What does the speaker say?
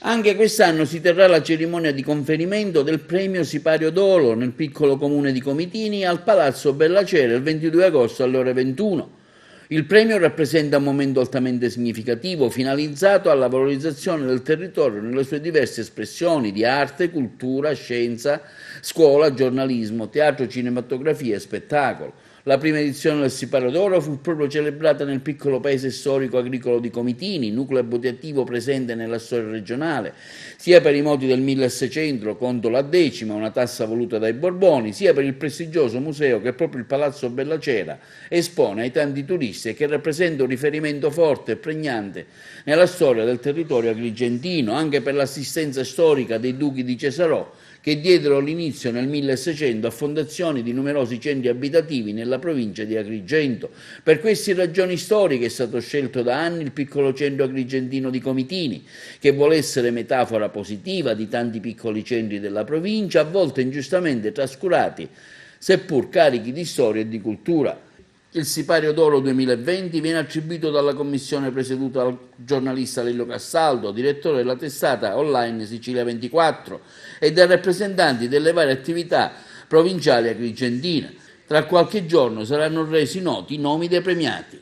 Anche quest'anno si terrà la cerimonia di conferimento del premio Sipario d'Oro nel piccolo comune di Comitini al Palazzo Bellacera il 22 agosto alle ore 21. Il premio rappresenta un momento altamente significativo, finalizzato alla valorizzazione del territorio nelle sue diverse espressioni di arte, cultura, scienza, scuola, giornalismo, teatro, cinematografia e spettacolo. La prima edizione del Sipario d'Oro fu proprio celebrata nel piccolo paese storico agricolo di Comitini, nucleo abitativo presente nella storia regionale, sia per i moti del 1600 contro la decima, una tassa voluta dai Borboni, sia per il prestigioso museo che proprio il Palazzo Bellacera espone ai tanti turisti e che rappresenta un riferimento forte e pregnante nella storia del territorio agrigentino, anche per l'assistenza storica dei duchi di Cesarò, che diedero l'inizio nel 1600 a fondazioni di numerosi centri abitativi nella provincia di Agrigento. Per queste ragioni storiche è stato scelto da anni il piccolo centro agrigentino di Comitini, che vuole essere metafora positiva di tanti piccoli centri della provincia, a volte ingiustamente trascurati, seppur carichi di storia e di cultura. Il Sipario d'Oro 2020 viene attribuito dalla commissione presieduta dal giornalista Lello Castaldo, direttore della testata online Sicilia 24, e dai rappresentanti delle varie attività provinciali agrigentine. Tra qualche giorno saranno resi noti i nomi dei premiati.